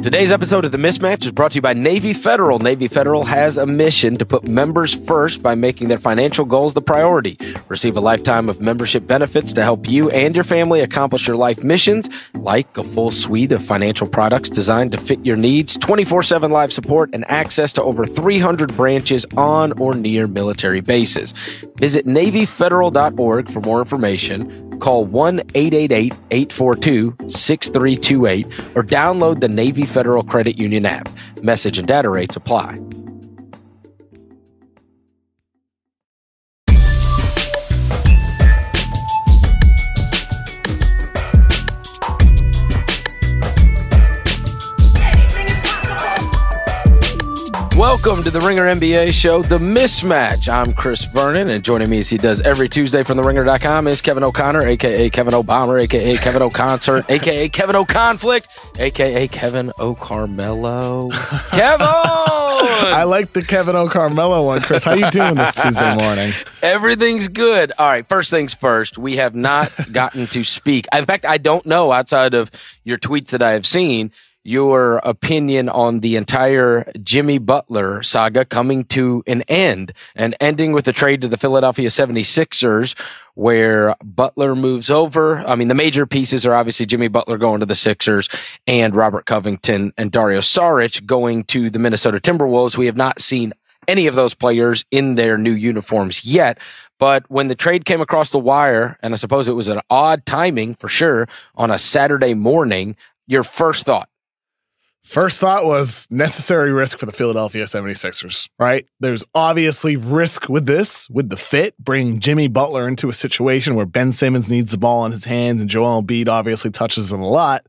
Today's episode of The Mismatch is brought to you by Navy Federal. Navy Federal has a mission to put members first by making their financial goals the priority. Receive a lifetime of membership benefits to help you and your family accomplish your life missions, like a full suite of financial products designed to fit your needs, 24/7 live support, and access to over 300 branches on or near military bases. Visit NavyFederal.org for more information. Call 1-888-842-6328 or download the Navy Federal Credit Union app. Message and data rates apply. Welcome to the Ringer NBA show, The Mismatch. I'm Chris Vernon, and joining me as he does every Tuesday from TheRinger.com is Kevin O'Connor, a.k.a. Kevin O'Bomber, a.k.a. Kevin O'Concert, a.k.a. Kevin O'Conflict, a.k.a. Kevin O'Carmelo. Kevin! I like the Kevin O'Carmelo one, Chris. How you doing this Tuesday morning? Everything's good. All right, first things first. We have not gotten to speak. In fact, I don't know, outside of your tweets that I have seen, your opinion on the entire Jimmy Butler saga coming to an end and ending with a trade to the Philadelphia 76ers where Butler moves over. I mean, the major pieces are obviously Jimmy Butler going to the Sixers and Robert Covington and Dario Saric going to the Minnesota Timberwolves. We have not seen any of those players in their new uniforms yet. But when the trade came across the wire, and I suppose it was an odd timing for sure, on a Saturday morning, your first thought? First thought was necessary risk for the Philadelphia 76ers, right? There's obviously risk with this, with the fit, bring Jimmy Butler into a situation where Ben Simmons needs the ball in his hands and Joel Embiid obviously touches it a lot.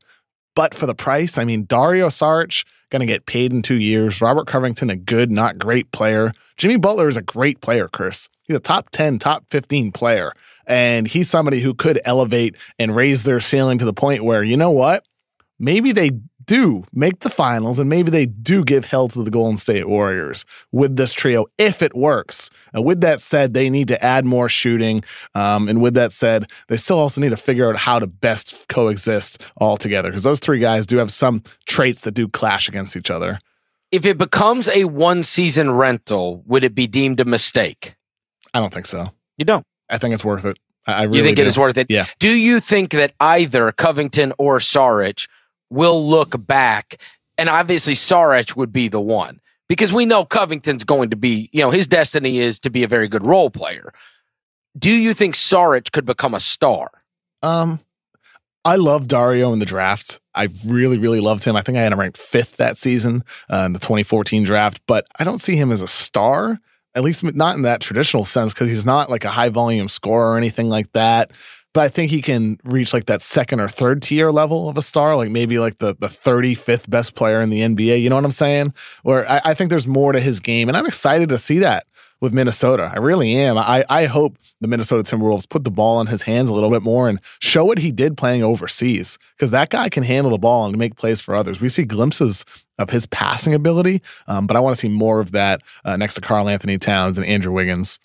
But for the price, I mean, Dario Saric going to get paid in 2 years. Robert Covington, a good, not great player. Jimmy Butler is a great player, Chris. He's a top 10, top 15 player. And he's somebody who could elevate and raise their ceiling to the point where, you know what? Maybe they do make the finals and maybe they do give hell to the Golden State Warriors with this trio if it works. And with that said, they need to add more shooting. And with that said, they still also need to figure out how to best coexist all together because those three guys do have some traits that do clash against each other. If it becomes a one-season rental, would it be deemed a mistake? I don't think so. You don't? I think it's worth it. I really You think do. it is worth it? Yeah. Do you think that either Covington or Saric will look back, and obviously Saric would be the one, because we know Covington's going to be, his destiny is to be a very good role player. Do you think Saric could become a star? I love Dario in the draft. I really, really loved him. I think I had him ranked 5th that season in the 2014 draft, but I don't see him as a star, at least not in that traditional sense, because he's not like a high volume scorer or anything like that. But I think he can reach like that second or third tier level of a star, like maybe like the 35th best player in the NBA. You know what I'm saying? Where I think there's more to his game. And I'm excited to see that with Minnesota. I really am. I hope the Minnesota Timberwolves put the ball in his hands a little bit more and show what he did playing overseas, because that guy can handle the ball and make plays for others. We see glimpses of his passing ability, but I want to see more of that next to Karl Anthony Towns and Andrew Wiggins.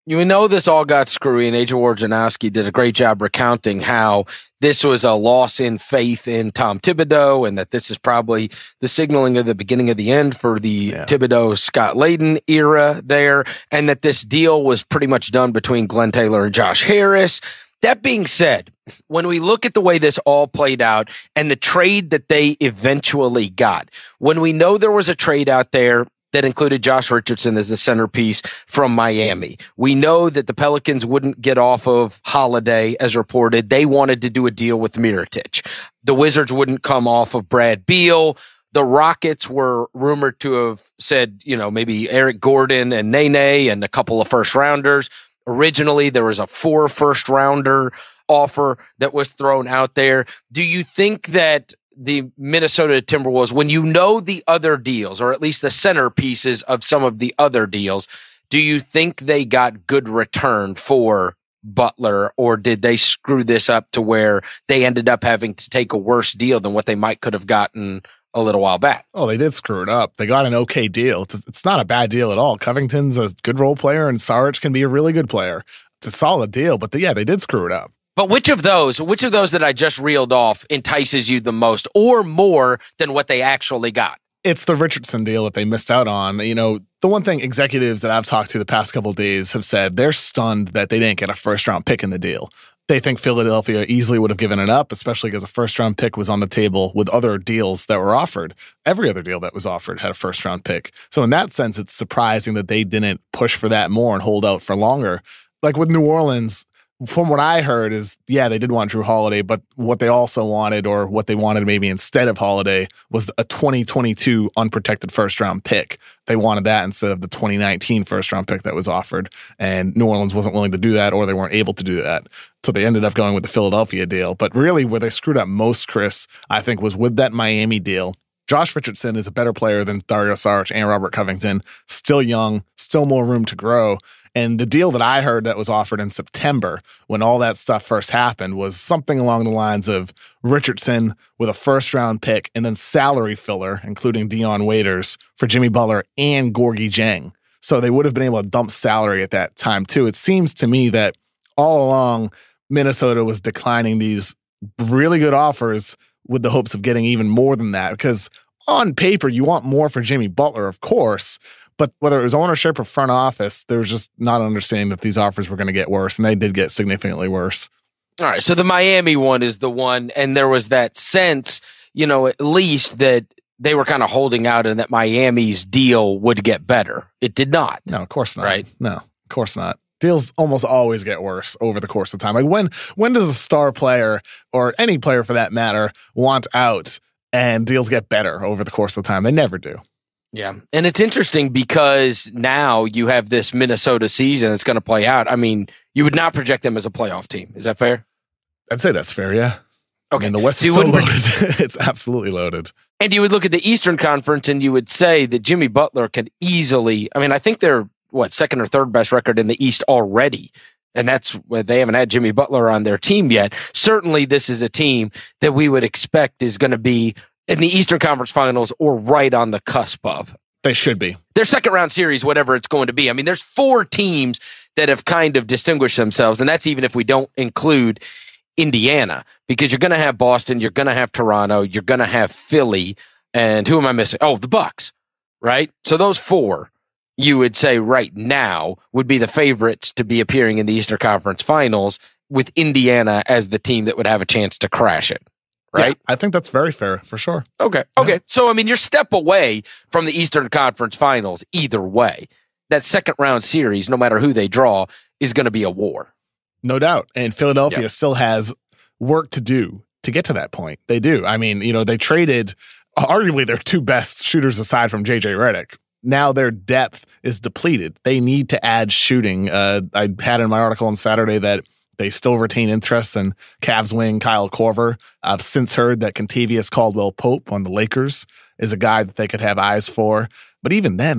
You know, this all got screwy, and Adrian Wojnarowski did a great job recounting how this was a loss in faith in Tom Thibodeau, and that this is probably the signaling of the beginning of the end for the Thibodeau-Scott Layden era there, and that this deal was pretty much done between Glenn Taylor and Josh Harris. That being said, when we look at the way this all played out and the trade that they eventually got, when we know there was a trade out there that included Josh Richardson as the centerpiece from Miami. We know that the Pelicans wouldn't get off of Holiday, as reported. They wanted to do a deal with Mirotic. The Wizards wouldn't come off of Brad Beal. The Rockets were rumored to have said, maybe Eric Gordon and Nene and a couple of first-rounders. Originally, there was a 4 first-rounder offer that was thrown out there. Do you think that the Minnesota Timberwolves, when you know the other deals, or at least the centerpieces of some of the other deals, do you think they got good return for Butler, or did they screw this up to where they ended up having to take a worse deal than what they could have gotten a little while back? Oh, they did screw it up. They got an okay deal. It's not a bad deal at all. Covington's a good role player, and Saric can be a really good player. It's a solid deal, but they did screw it up. But which of those that I just reeled off entices you the most, or more than what they actually got? It's the Richardson deal that they missed out on. The one thing executives that I've talked to the past couple of days have said, they're stunned that they didn't get a first-round pick in the deal. They think Philadelphia easily would have given it up, especially because a first-round pick was on the table with other deals that were offered. Every other deal that was offered had a first-round pick. So in that sense, it's surprising that they didn't push for that more and hold out for longer. Like with New Orleans, from what I heard is, yeah, they did want Drew Holiday, but what they also wanted, or what they wanted maybe instead of Holiday, was a 2022 unprotected first-round pick. They wanted that instead of the 2019 first-round pick that was offered, and New Orleans wasn't willing to do that, or they weren't able to do that. So they ended up going with the Philadelphia deal. But really, where they screwed up most, Chris, I think, was with that Miami deal. Josh Richardson is a better player than Dario Saric and Robert Covington. Still young, still more room to grow. And the deal that I heard that was offered in September, when all that stuff first happened, was something along the lines of Richardson with a first-round pick and then salary filler, including Dion Waiters, for Jimmy Butler and Gorgie Jang. So they would have been able to dump salary at that time, too. It seems to me that all along, Minnesota was declining these really good offers with the hopes of getting even more than that. Because on paper, you want more for Jimmy Butler, of course. But whether it was ownership or front office, there was just not an understanding that these offers were going to get worse, and they did get significantly worse. All right, so the Miami one is the one, and there was that sense, at least that they were kind of holding out and that Miami's deal would get better. It did not. No, of course not. Right? No, of course not. Deals almost always get worse over the course of time. Like when does a star player, or any player for that matter, want out and deals get better over the course of time? They never do. Yeah. And it's interesting because now you have this Minnesota season that's going to play out. I mean, you would not project them as a playoff team. Is that fair? I'd say that's fair, yeah. Okay. I mean, the West is so loaded. It's absolutely loaded. And you would look at the Eastern Conference and you would say that Jimmy Butler could easily, I think they're, second or third best record in the East already. And that's where they haven't had Jimmy Butler on their team yet. Certainly, this is a team that we would expect is going to be in the Eastern Conference Finals or right on the cusp of. They should be. Their second round series, whatever it's going to be. There's 4 teams that have kind of distinguished themselves, and that's even if we don't include Indiana, because you're going to have Boston, you're going to have Toronto, you're going to have Philly, and who am I missing? Oh, the Bucks, right? So those 4, you would say right now, would be the favorites to be appearing in the Eastern Conference Finals, with Indiana as the team that would have a chance to crash it. Right? Yeah, I think that's very fair, for sure. Okay. Yeah. So, you're step away from the Eastern Conference Finals either way. That second round series, no matter who they draw, is going to be a war. No doubt. And Philadelphia still has work to do to get to that point. They do. They traded arguably their 2 best shooters aside from J.J. Redick. Now their depth is depleted. They need to add shooting. I had in my article on Saturday that they still retain interest in Cavs wing Kyle Korver. I've since heard that Kentavious Caldwell-Pope on the Lakers is a guy that they could have eyes for. But even then,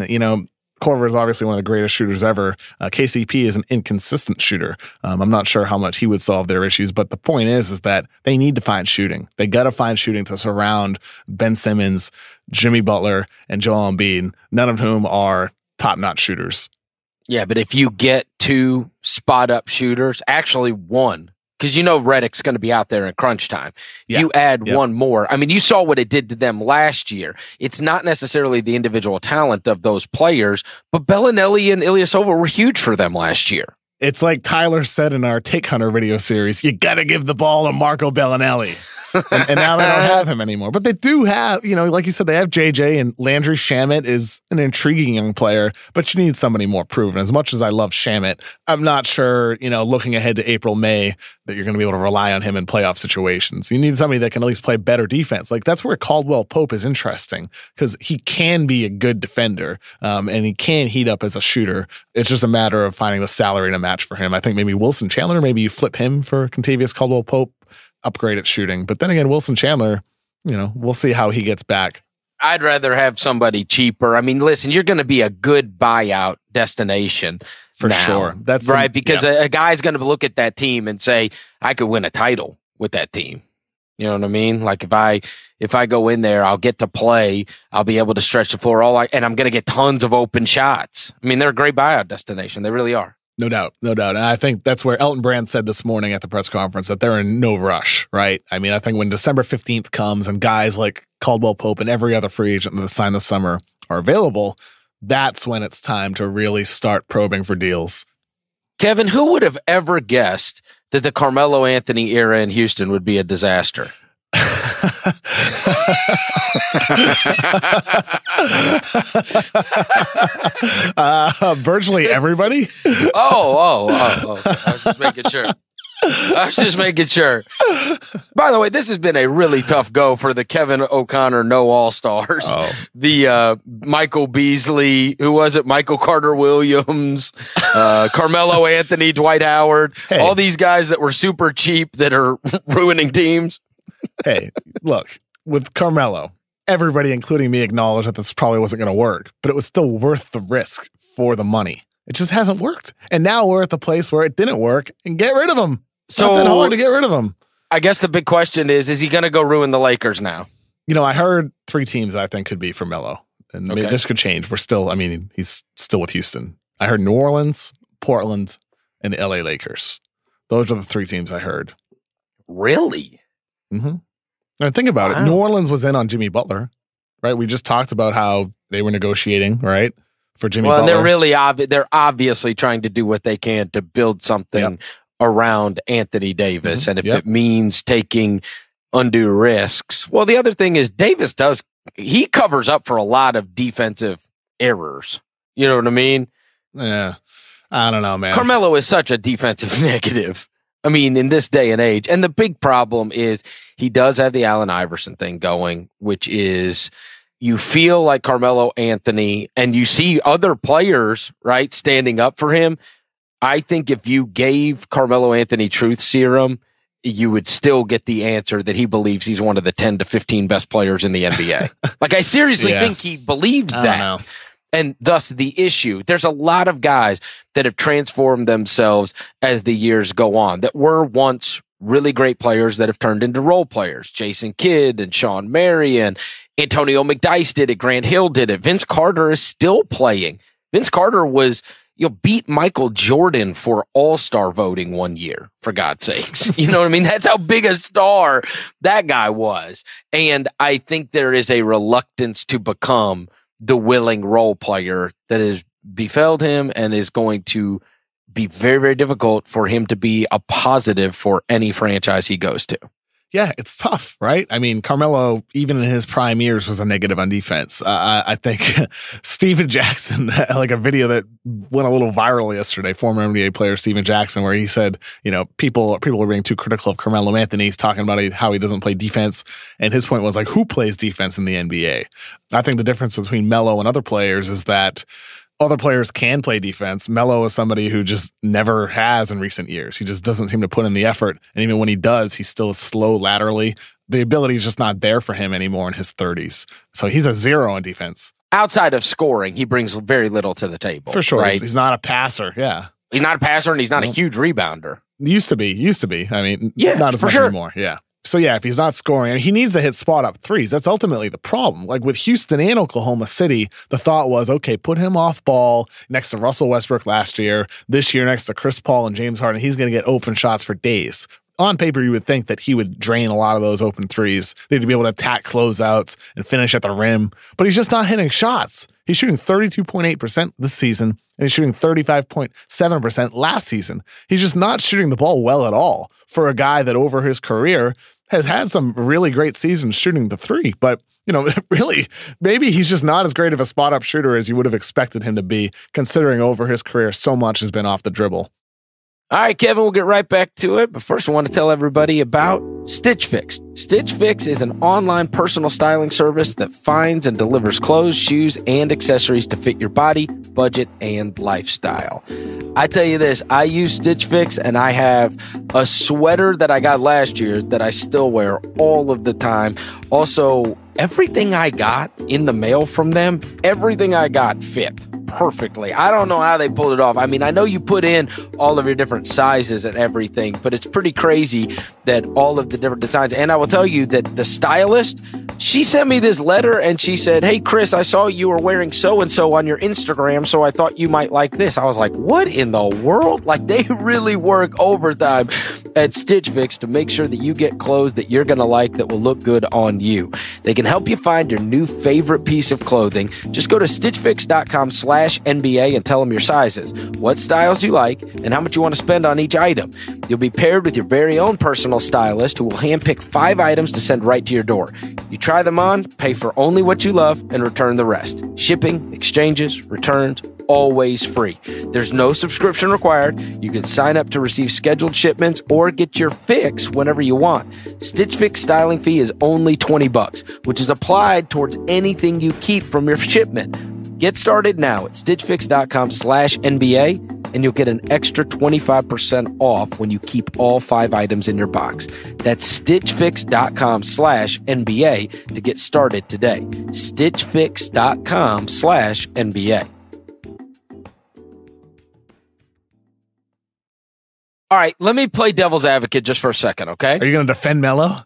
Korver is obviously one of the greatest shooters ever. KCP is an inconsistent shooter. I'm not sure how much he would solve their issues, but the point is that they need to find shooting. They got to find shooting to surround Ben Simmons, Jimmy Butler, and Joel Embiid, none of whom are top-notch shooters. Yeah, but if you get 2 spot-up shooters, actually 1, because Redick's going to be out there in crunch time. If you add 1 more, you saw what it did to them last year. It's not necessarily the individual talent of those players, but Bellinelli and Ilyasova were huge for them last year. It's like Tyler said in our Take Hunter video series, you got to give the ball to Marco Bellinelli. and now they don't have him anymore. But they do have, like you said, they have JJ, and Landry Shamet is an intriguing young player, but you need somebody more proven. As much as I love Shamet, I'm not sure, looking ahead to April, May, that you're going to be able to rely on him in playoff situations. You need somebody that can at least play better defense. Like, that's where Caldwell-Pope is interesting, because he can be a good defender, and he can heat up as a shooter. It's just a matter of finding the salary to match for him. I think maybe Wilson Chandler, maybe you flip him for Kentavious Caldwell-Pope, upgrade at shooting. But then again, Wilson Chandler, we'll see how he gets back. I'd rather have somebody cheaper. Listen, you're going to be a good buyout destination for now, sure. That's right. Because a guy's going to look at that team and say, I could win a title with that team. You know what I mean? Like if I go in there, I'll get to play. I'll be able to stretch the floor and I'm going to get tons of open shots. They're a great buyout destination. They really are. No doubt. And I think that's where Elton Brand said this morning at the press conference that they're in no rush, right? I mean, I think when December 15th comes and guys like Caldwell Pope and every other free agent that signed this summer are available, that's when it's time to really start probing for deals. Kevin, who would have ever guessed that the Carmelo Anthony era in Houston would be a disaster? Virtually everybody. Oh. I was just making sure. By the way, this has been a really tough go for the Kevin O'Connor no All-Stars. Oh. The Michael Beasley, who was it? Michael Carter-Williams, Carmelo Anthony, Dwight Howard, all these guys that were super cheap that are ruining teams. Hey, look, with Carmelo, everybody, including me, acknowledged that this probably wasn't going to work, but it was still worth the risk for the money. It just hasn't worked. And now we're at the place where it didn't work and get rid of him. It's not that hard to get rid of him. I guess the big question is he going to go ruin the Lakers now? I heard 3 teams that I think could be for Melo. And maybe this could change. He's still with Houston. I heard New Orleans, Portland, and the LA Lakers. Those are the 3 teams I heard. Really? Mm-hmm. Now think about it. New Orleans was in on Jimmy Butler, right? We just talked about how they were negotiating, right, for Jimmy Butler. Well, they're obviously trying to do what they can to build something around Anthony Davis. Mm-hmm. And if it means taking undue risks. Well, the other thing is Davis he covers up for a lot of defensive errors. You know what I mean? Yeah. I don't know, man. Carmelo is such a defensive negative. I mean, in this day and age. And the big problem is he does have the Allen Iverson thing going, which is you feel like Carmelo Anthony and you see other players, right, standing up for him. I think if you gave Carmelo Anthony truth serum, you would still get the answer that he believes he's one of the 10 to 15 best players in the NBA. Like, I seriously think he believes that. And thus the issue. There's a lot of guys that have transformed themselves as the years go on that were once really great players that have turned into role players. Jason Kidd and Sean Marion, Antonio McDyess did it. Grant Hill did it. Vince Carter is still playing. Vince Carter beat Michael Jordan for All-Star voting one year, for God's sakes. You know what I mean? That's how big a star that guy was. And I think there is a reluctance to become the willing role player that has befelled him and is going to be very, very difficult for him to be a positive for any franchise he goes to. Yeah, it's tough, right? I mean, Carmelo, even in his prime years, was a negative on defense. I think Steven Jackson, like a video that went a little viral yesterday, former NBA player Steven Jackson, where he said, people are being too critical of Carmelo Anthony. He's talking about how he doesn't play defense. And his point was who plays defense in the NBA? I think the difference between Melo and other players is that other players can play defense. Melo is somebody who just never has in recent years. He just doesn't seem to put in the effort. And even when he does, he's still slow laterally. The ability is just not there for him anymore in his 30s. So he's a 0 on defense. Outside of scoring, he brings very little to the table. For sure. Right? He's not a passer. Yeah. He's not a passer and he's not a huge rebounder. Used to be. I mean, not as much anymore. Yeah. So, if he's not scoring, he needs to hit spot-up threes. That's ultimately the problem. Like with Houston and Oklahoma City, the thought was, okay, put him off ball next to Russell Westbrook last year. This year next to Chris Paul and James Harden, he's going to get open shots for days. On paper, you would think that he would drain a lot of those open threes. They'd be able to attack closeouts and finish at the rim. But he's just not hitting shots. He's shooting 32.8% this season, and he's shooting 35.7% last season. He's just not shooting the ball well at all for a guy that over his career has had some really great seasons shooting the three. But, really, maybe he's just not as great of a spot-up shooter as you would have expected him to be, considering over his career so much has been off the dribble. All right, Kevin, we'll get right back to it. But first, I want to tell everybody about Stitch Fix. Stitch Fix is an online personal styling service that finds and delivers clothes, shoes, and accessories to fit your body, budget, and lifestyle. I tell you this, I use Stitch Fix, and I have a sweater that I got last year that I still wear all of the time. Also, everything I got in the mail from them, everything I got fit. perfectly. I don't know how they pulled it off. I mean, I know you put in all of your different sizes and everything, but it's pretty crazy that all of the different designs. And I will tell you that the stylist, she sent me this letter and she said, "Hey, Chris, I saw you were wearing so-and-so on your Instagram, so I thought you might like this." I was like, what in the world? Like, they really work overtime at Stitch Fix to make sure that you get clothes that you're going to like that will look good on you. They can help you find your new favorite piece of clothing. Just go to stitchfix.com/NBA and tell them your sizes, what styles you like, and how much you want to spend on each item. You'll be paired with your very own personal stylist who will handpick 5 items to send right to your door. You try them on, pay for only what you love, and return the rest. Shipping, exchanges, returns, always free. There's no subscription required. You can sign up to receive scheduled shipments or get your fix whenever you want. Stitch Fix styling fee is only $20, which is applied towards anything you keep from your shipment. Get started now at stitchfix.com/NBA and you'll get an extra 25% off when you keep all 5 items in your box. That's stitchfix.com/NBA to get started today. stitchfix.com/NBA. All right, let me play devil's advocate just for a second, okay? Are you going to defend Melo?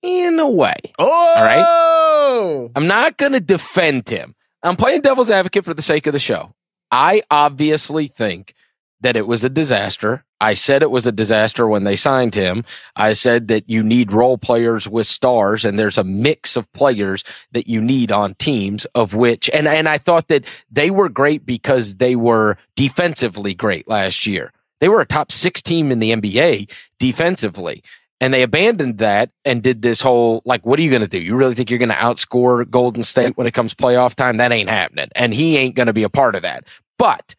In a way. Oh! All right? I'm not going to defend him. I'm playing devil's advocate for the sake of the show. I obviously think that it was a disaster. I said it was a disaster when they signed him. I said that you need role players with stars, and there's a mix of players that you need on teams, of which, and I thought that they were great because they were defensively great last year. They were a top 6 team in the NBA defensively, and they abandoned that and did this whole, like, what are you going to do? You really think you're going to outscore Golden State when it comes playoff time? That ain't happening, and he ain't going to be a part of that. But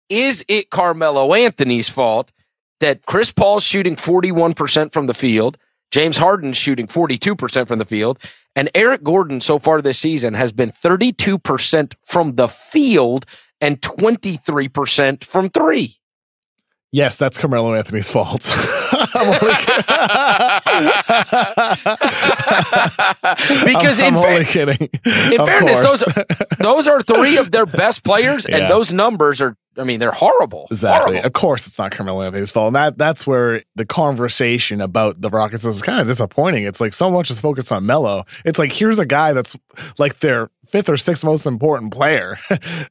is it Carmelo Anthony's fault that Chris Paul's shooting 41% from the field, James Harden's shooting 42% from the field, and Eric Gordon so far this season has been 32% from the field and 23% from 3? Yes, that's Carmelo Anthony's fault. Because I'm only kidding. In fairness, those are 3 of their best players, Yeah. and those numbers are, I mean, they're horrible. Exactly. Horrible. Of course, it's not Carmelo Anthony's fault. And that's where the conversation about the Rockets is kind of disappointing. It's like so much is focused on Melo. It's like, here's a guy that's like their 5th or 6th most important player.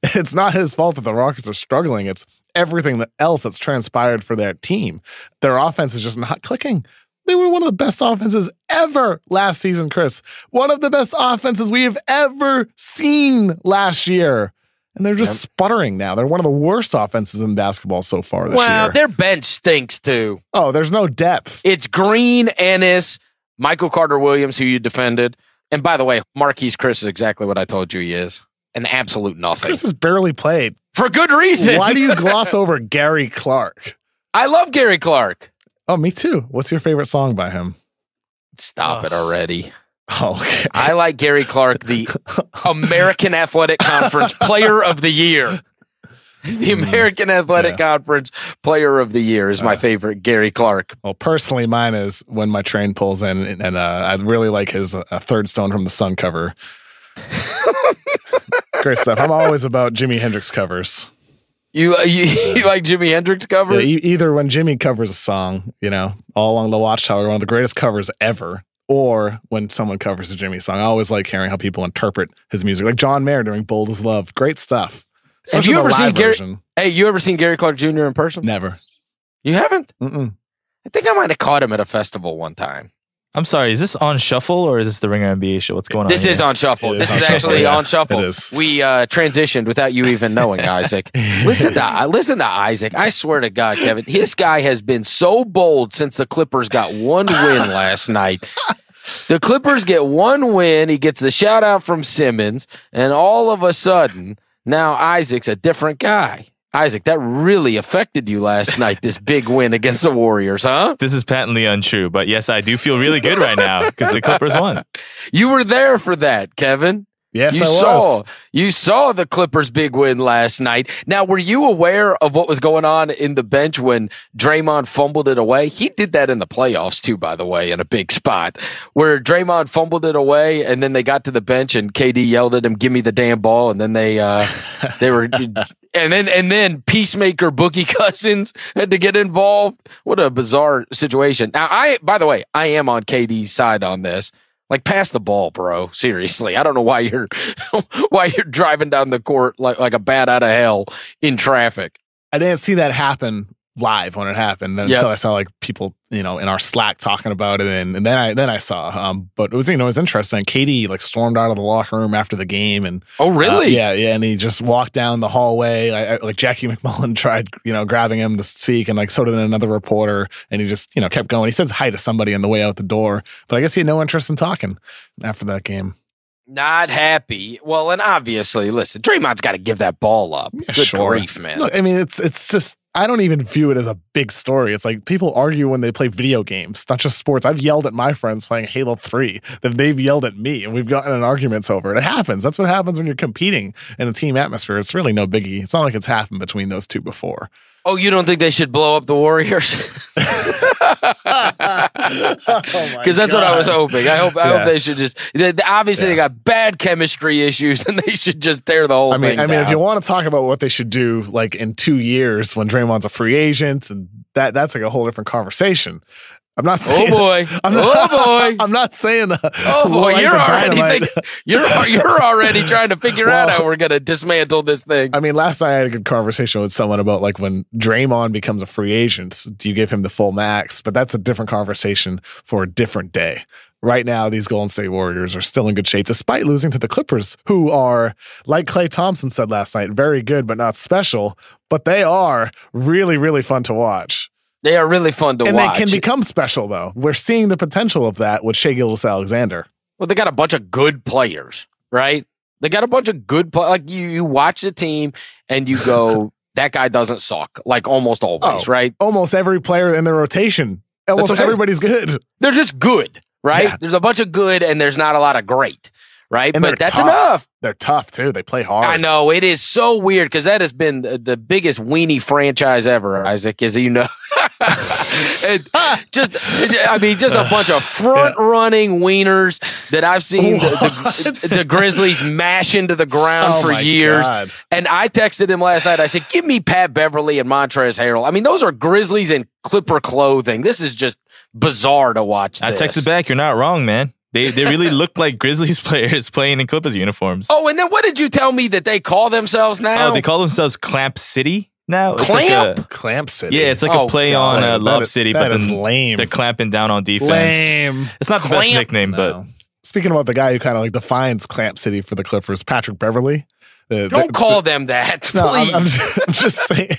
It's not his fault that the Rockets are struggling. It's everything else that's transpired for their team. Their offense is just not clicking. They were one of the best offenses ever last season, Chris. One of the best offenses we have ever seen last year. And they're just sputtering now. They're one of the worst offenses in basketball so far this year. Well, their bench stinks too. Oh, there's no depth. It's Green, Ennis, Michael Carter-Williams, who you defended. And by the way, Marquise Chris is exactly what I told you he is. An absolute nothing. Chris has barely played. For good reason. Why do you gloss over Gary Clark? I love Gary Clark. Oh, me too. What's your favorite song by him? Stop it already. Oh, okay. I like Gary Clark, the American Athletic Conference Player of the Year. The American Athletic Conference Player of the Year is my favorite, Gary Clark. Well, personally, mine is When My Train Pulls In, and I really like his Third Stone from the Sun cover. Great stuff. I'm always about Jimi Hendrix covers. You like Jimi Hendrix covers? Yeah, either when Jimmy covers a song, All Along the Watchtower, one of the greatest covers ever, or when someone covers a Jimmy song. I always like hearing how people interpret his music, like John Mayer doing Bold as Love. Great stuff. Have you ever seen Gary? Hey, you ever seen Gary Clark Jr. in person? Never. You haven't? Mm-mm. I think I might have caught him at a festival one time. I'm sorry, is this on Shuffle or is this the Ringer NBA show? What's going on? This is on Shuffle. This is actually on Shuffle. It is. We transitioned without you even knowing, Isaac. Listen to Isaac. I swear to God, Kevin, this guy has been so bold since the Clippers got one win last night. The Clippers get one win. He gets the shout out from Simmons, and all of a sudden, now Isaac's a different guy. Isaac, that really affected you last night, this big win against the Warriors, huh? This is patently untrue, but yes, I do feel really good right now because the Clippers won. You were there for that, Kevin. Yes, I was. You saw the Clippers' big win last night. Now, were you aware of what was going on in the bench when Draymond fumbled it away? He did that in the playoffs too, by the way, in a big spot where Draymond fumbled it away, and then they got to the bench and KD yelled at him, "Give me the damn ball!" And then they were, and then Peacemaker Boogie Cousins had to get involved. What a bizarre situation. Now, by the way, I am on KD's side on this. Like, pass the ball, bro. Seriously. I don't know why you're driving down the court like a bat out of hell in traffic. I didn't see that happen live when it happened until I saw like people, in our Slack talking about it, and then I saw. But it was interesting. KD like stormed out of the locker room after the game, and oh really? Yeah, and he just walked down the hallway. Like Jackie McMullen tried, grabbing him to speak, and like so did another reporter, and he just kept going. He said hi to somebody on the way out the door, but I guess he had no interest in talking after that game. Not happy. Well, and obviously, listen, Draymond's got to give that ball up. Yeah, Good grief, man. Look, I mean, it's just, I don't even view it as a big story. It's like people argue when they play video games, not just sports. I've yelled at my friends playing Halo 3 that they've yelled at me, and we've gotten in arguments over it. It happens. That's what happens when you're competing in a team atmosphere. It's really no biggie. It's not like it's happened between those two before. Oh, you don't think they should blow up the Warriors? Because that's what I was hoping. I hope they should just. Obviously, they got bad chemistry issues, and they should just tear the whole thing down. If you want to talk about what they should do, like in 2 years when Draymond's a free agent, and that's like a whole different conversation. I'm not saying. Oh boy! I'm not saying. Oh boy! You're already trying to figure out how we're gonna dismantle this thing. I mean, last night I had a good conversation with someone about like when Draymond becomes a free agent, do you give him the full max? But that's a different conversation for a different day. Right now, these Golden State Warriors are still in good shape, despite losing to the Clippers, who are, like Klay Thompson said last night, very good but not special. But they are really, really fun to watch. They are really fun to watch. And they can become special, though. We're seeing the potential of that with Shai Gilgeous-Alexander. Well, they got a bunch of good players, right? They got a bunch of good players. Like, you watch the team, and you go, that guy doesn't suck. Like, almost always, right? Almost every player in their rotation. Almost everybody's good. They're just good, right? Yeah. There's a bunch of good, and there's not a lot of great. Right? And but that's tough. Enough. They're tough, too. They play hard. I know. It is so weird because that has been the biggest weenie franchise ever, Isaac, as you know. just a bunch of front-running wieners that I've seen the Grizzlies mash into the ground for years. God. And I texted him last night. I said, give me Pat Beverly and Montrezl Harrell. I mean, those are Grizzlies in Clipper clothing. This is just bizarre to watch this. I texted back, you're not wrong, man. They really look like Grizzlies players playing in Clippers uniforms. Oh, and then what did you tell me that they call themselves now? Oh, they call themselves Clamp City now? Clamp City? Yeah, it's like a play on Lob City, but then lame. They're clamping down on defense. Lame. It's not the best nickname, but... Speaking about the guy who kind of like defines Clamp City for the Clippers, Patrick Beverly. Don't call them that, please. No, I'm just saying.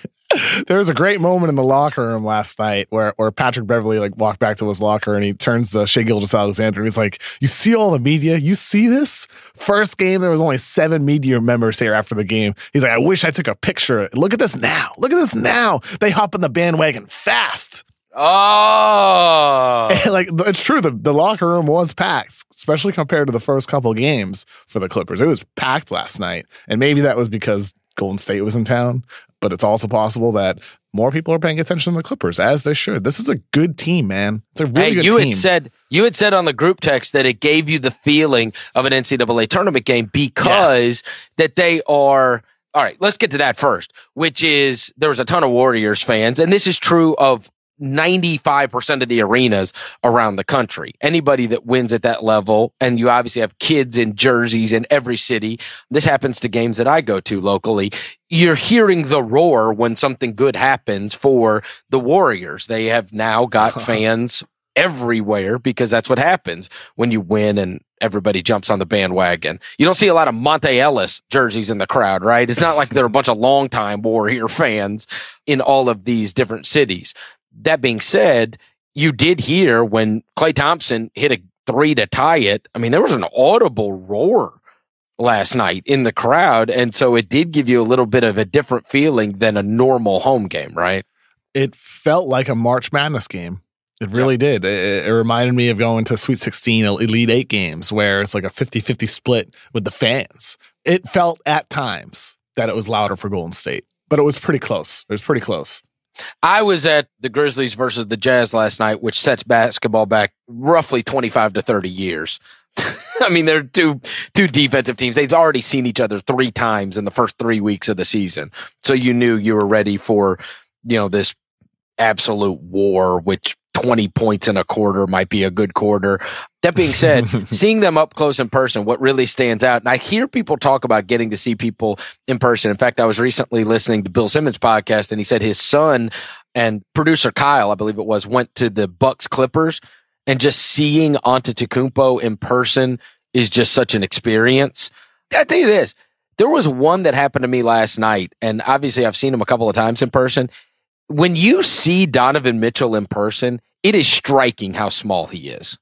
There was a great moment in the locker room last night where Patrick Beverly like walked back to his locker and he turns to Shai Gilgeous-Alexander and he's like, "You see all the media? You see this? First game, there was only 7 media members here after the game." He's like, "I wish I took a picture. Look at this now. Look at this now. They hop on the bandwagon fast." Oh, and like it's true. The locker room was packed, especially compared to the first couple games for the Clippers. It was packed last night, and maybe that was because Golden State was in town. But it's also possible that more people are paying attention to the Clippers, as they should. This is a good team, man. It's a really good team. You had said on the group text that it gave you the feeling of an NCAA tournament game because that they are. All right, let's get to that first, which is there was a ton of Warriors fans, and this is true of 95% of the arenas around the country. Anybody that wins at that level, and you obviously have kids in jerseys in every city. This happens to games that I go to locally. You're hearing the roar when something good happens for the Warriors. They have now got fans everywhere because that's what happens when you win and everybody jumps on the bandwagon. You don't see a lot of Monte Ellis jerseys in the crowd, right? It's not like there are a bunch of longtime Warrior fans in all of these different cities. That being said, you did hear when Klay Thompson hit a 3 to tie it. I mean, there was an audible roar last night in the crowd. And so it did give you a little bit of a different feeling than a normal home game, right? It felt like a March Madness game. It really did. It reminded me of going to Sweet 16 Elite 8 games where it's like a 50-50 split with the fans. It felt at times that it was louder for Golden State, but it was pretty close. It was pretty close. I was at the Grizzlies versus the Jazz last night, which sets basketball back roughly 25 to 30 years. I mean, they're two defensive teams. They've already seen each other 3 times in the first 3 weeks of the season. So you knew you were ready for, this absolute war, which 20 points in a quarter might be a good quarter. That being said, seeing them up close in person, what really stands out, and I hear people talk about getting to see people in person. In fact, I was recently listening to Bill Simmons' podcast, and he said his son and producer Kyle, I believe it was, went to the Bucks Clippers, and just seeing Antetokounmpo in person is just such an experience. I tell you this, there was one that happened to me last night, and obviously I've seen him a couple of times in person. When you see Donovan Mitchell in person, it is striking how small he is.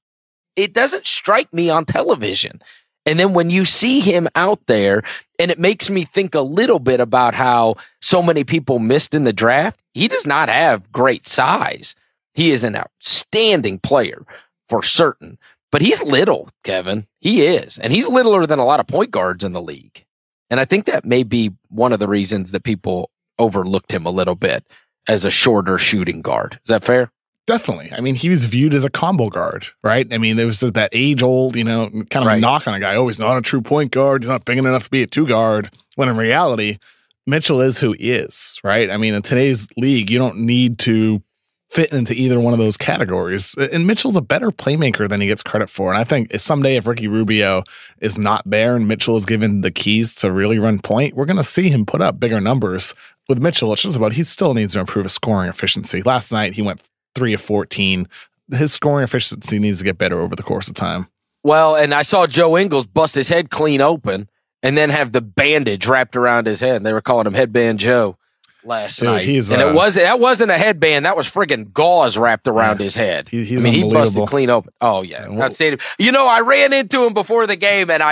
It doesn't strike me on television. And then when you see him out there, and it makes me think a little bit about how so many people missed in the draft, he does not have great size. He is an outstanding player for certain, but he's little, Kevin. He is. And he's littler than a lot of point guards in the league. And I think that may be one of the reasons that people overlooked him a little bit as a shorter shooting guard. Is that fair? Definitely. I mean, he was viewed as a combo guard, right? I mean, there was that age-old, kind of a knock on a guy. Oh, he's not a true point guard. He's not big enough to be a 2-guard. When in reality, Mitchell is who he is, right? I mean, in today's league, you don't need to fit into either one of those categories. And Mitchell's a better playmaker than he gets credit for. And I think someday if Ricky Rubio is not there and Mitchell is given the keys to really run point, we're going to see him put up bigger numbers. With Mitchell, it's just about he still needs to improve his scoring efficiency. Last night, he went 3 of 14. His scoring efficiency needs to get better over the course of time. Well, and I saw Joe Ingles bust his head clean open and then have the bandage wrapped around his head. They were calling him Headband Joe that night. That wasn't a headband. That was friggin' gauze wrapped around his head. He busted clean open. Oh, yeah. Outstanding. I ran into him before the game, and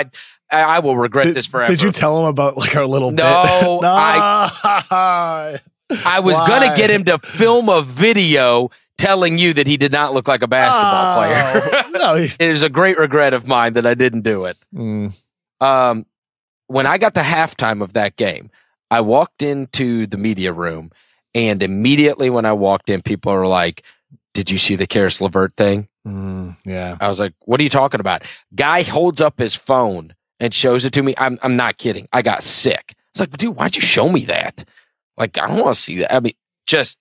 I will regret this forever. Did you tell him about our little bit? No. I was going to get him to film a video telling you that he did not look like a basketball player. No, it is a great regret of mine that I didn't do it. When I got to halftime of that game, I walked into the media room, and immediately when I walked in, people were like, "Did you see the Caris LeVert thing?" Yeah. I was like, "What are you talking about?" Guy holds up his phone and shows it to me. I'm not kidding. I got sick. It's like, dude, why'd you show me that? Like, I don't want to see that. I mean, just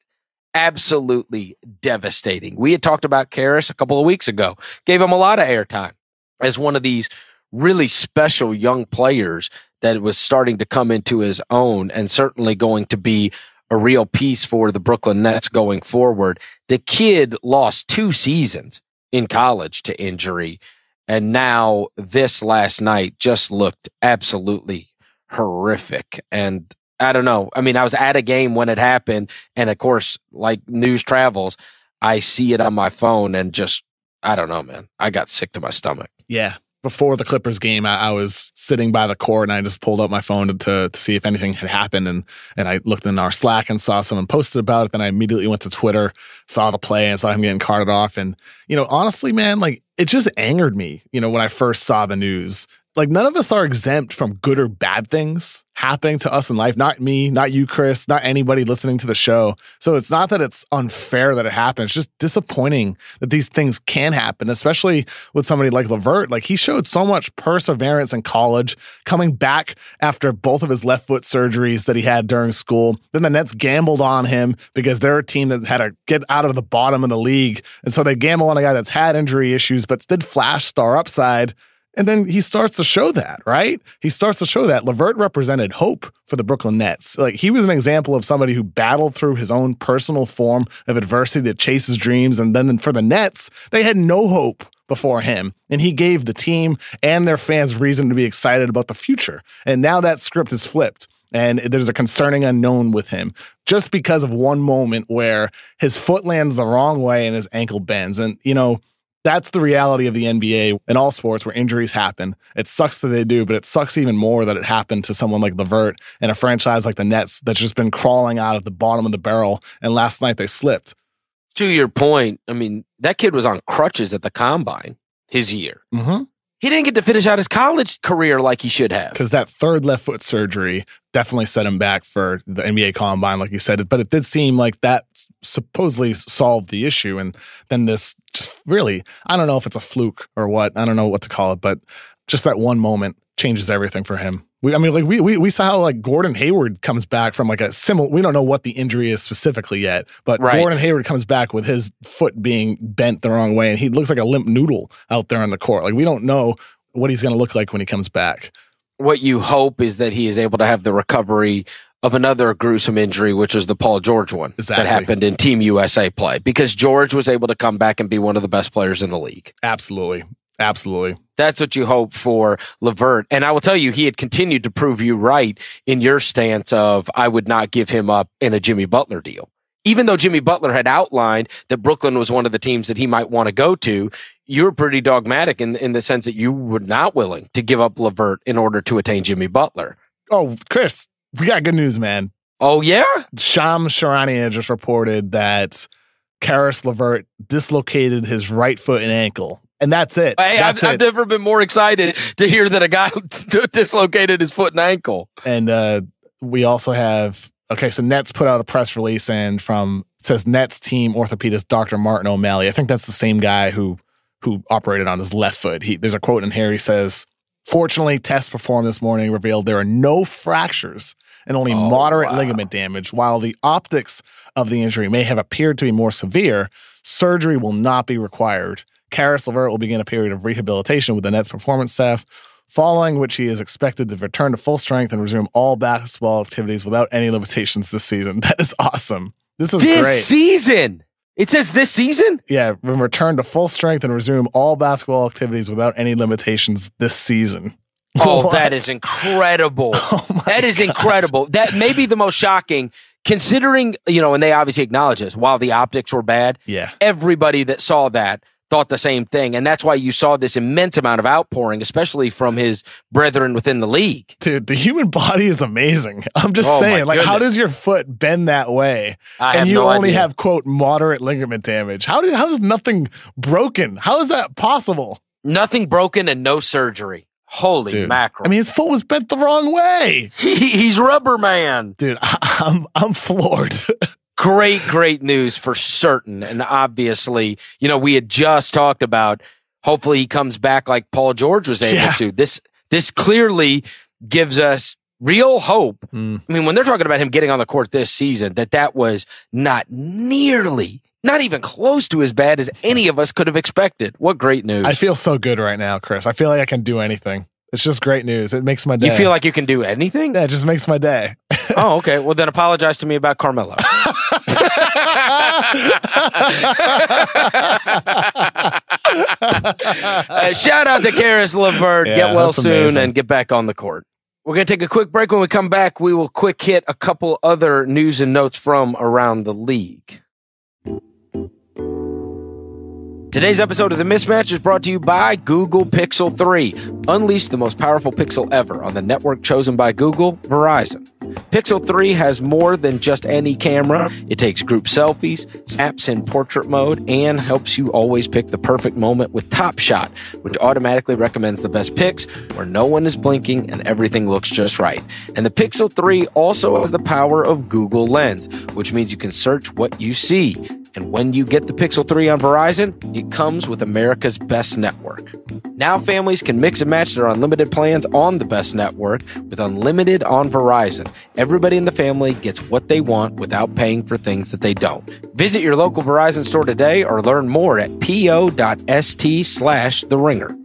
absolutely devastating. We had talked about Caris a couple of weeks ago, gave him a lot of airtime as one of these really special young players that was starting to come into his own and certainly going to be a real piece for the Brooklyn Nets going forward. The kid lost 2 seasons in college to injury, and now this last night just looked absolutely horrific. And I don't know. I mean, I was at a game when it happened, and of course, like news travels, I see it on my phone and just, I don't know, man. I got sick to my stomach. Yeah. Before the Clippers game, I was sitting by the court and I just pulled up my phone to see if anything had happened. And I looked in our Slack and saw someone posted about it. Then I immediately went to Twitter, saw the play and saw him getting carted off. And, honestly, man, it just angered me, when I first saw the news. None of us are exempt from good or bad things happening to us in life. Not me, not you, Chris, not anybody listening to the show. So it's not that it's unfair that it happened. It's just disappointing that these things can happen, especially with somebody like LeVert. He showed so much perseverance in college, coming back after both of his left foot surgeries that he had during school. Then the Nets gambled on him because they're a team that had to get out of the bottom of the league. And so they gamble on a guy that's had injury issues, but did flash star upside. And then he starts to show that, right? He starts to show that. LeVert represented hope for the Brooklyn Nets. He was an example of somebody who battled through his own personal form of adversity to chase his dreams. And then for the Nets, they had no hope before him. And he gave the team and their fans reason to be excited about the future. And now that script is flipped. And there's a concerning unknown with him just because of one moment where his foot lands the wrong way and his ankle bends. And, that's the reality of the NBA in all sports where injuries happen. It sucks that they do, but it sucks even more that it happened to someone like LeVert and a franchise like the Nets that's just been crawling out of the bottom of the barrel. And last night they slipped. To your point, I mean, that kid was on crutches at the combine his year. Mm-hmm. He didn't get to finish out his college career like he should have. Because that third left foot surgery definitely set him back for the NBA combine, like you said. But it did seem like that supposedly solved the issue. And then this just really, I don't know if it's a fluke or what. I don't know what to call it. But just that one moment changes everything for him. We saw how like Gordon Hayward comes back from like a similar. We don't know what the injury is specifically yet, but right. Gordon Hayward comes back with his foot being bent the wrong way, and he looks like a limp noodle out there on the court. Like we don't know what he's going to look like when he comes back. What you hope is that he is able to have the recovery of another gruesome injury, which was the Paul George one that happened in Team USA play, because George was able to come back and be one of the best players in the league. Absolutely. That's what you hope for LeVert. And I will tell you, he had continued to prove you right in your stance of, I would not give him up in a Jimmy Butler deal. Even though Jimmy Butler had outlined that Brooklyn was one of the teams that he might want to go to, you were pretty dogmatic in the sense that you were not willing to give up LeVert in order to attain Jimmy Butler. Oh, Chris, we got good news, man. Oh, yeah? Shams Charania just reported that Caris LeVert dislocated his right foot and ankle. And that's it. Hey, I've never been more excited to hear that a guy dislocated his foot and ankle. And we also have, so Nets put out a press release, and it says Nets team orthopedist Dr. Martin O'Malley. I think that's the same guy who operated on his left foot. There's a quote in here. He says, "Fortunately, tests performed this morning revealed there are no fractures and only moderate ligament damage. While the optics of the injury may have appeared to be more severe, surgery will not be required. Caris LeVert will begin a period of rehabilitation with the Nets performance staff, following which he is expected to return to full strength and resume all basketball activities without any limitations this season." That is awesome. This is great. This season? It says this season? Yeah, return to full strength and resume all basketball activities without any limitations this season. Oh, what? That is incredible. That is incredible. That may be the most shocking, considering, and they obviously acknowledge this, while the optics were bad, everybody that saw that thought the same thing. And that's why you saw this immense amount of outpouring, especially from his brethren within the league. Dude, the human body is amazing. I'm just saying, how does your foot bend that way? And you only have, quote, moderate ligament damage. How is nothing broken? How is that possible? Nothing broken and no surgery. Holy mackerel. I mean, his foot was bent the wrong way. He's Rubber Man. Dude, I'm floored. Great news for certain. And obviously, we had just talked about, hopefully he comes back like Paul George was able to. This clearly gives us real hope. I mean, when they're talking about him getting on the court this season, that was not even close to as bad as any of us could have expected. What great news. I feel so good right now, Chris. I feel like I can do anything. It's just great news. It makes my day. You feel like you can do anything? Yeah, it just makes my day. Oh, okay. Well, then apologize to me about Carmelo. Shout out to Caris LeVert. Get well soon and get back on the court. We're going to take a quick break. When we come back, we will quick hit a couple other news and notes from around the league. Today's episode of The Mismatch is brought to you by Google Pixel 3. Unleash the most powerful Pixel ever on the network chosen by Google, Verizon. Pixel 3 has more than just any camera. It takes group selfies, snaps in portrait mode, and helps you always pick the perfect moment with Top Shot, which automatically recommends the best pics where no one is blinking and everything looks just right. And the Pixel 3 also has the power of Google Lens, which means you can search what you see. And when you get the Pixel 3 on Verizon, it comes with America's best network. Now families can mix and match their unlimited plans on the best network with Unlimited on Verizon. Everybody in the family gets what they want without paying for things that they don't. Visit your local Verizon store today or learn more at po.st/theringer.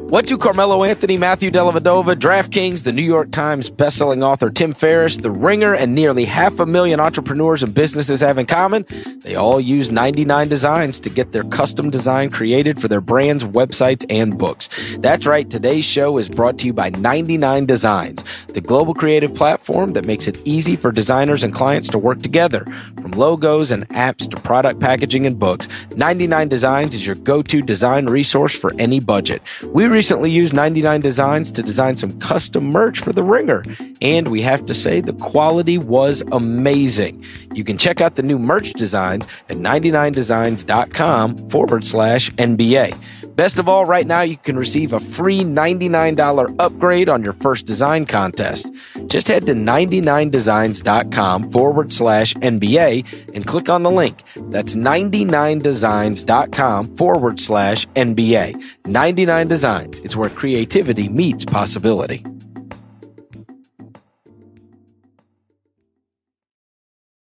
What do Carmelo Anthony, Matthew Dellavedova, DraftKings, the New York Times bestselling author Tim Ferriss, The Ringer, and nearly 500,000 entrepreneurs and businesses have in common? They all use 99 Designs to get their custom design created for their brands, websites, and books. That's right, today's show is brought to you by 99 Designs, the global creative platform that makes it easy for designers and clients to work together. From logos and apps to product packaging and books, 99 Designs is your go-to design resource for any budget. We recently used 99 Designs to design some custom merch for the Ringer, and we have to say the quality was amazing. You can check out the new merch designs at 99designs.com/NBA. Best of all, right now you can receive a free $99 upgrade on your first design contest. Just head to 99designs.com/NBA and click on the link. That's 99designs.com/NBA. 99 Designs. It's where creativity meets possibility.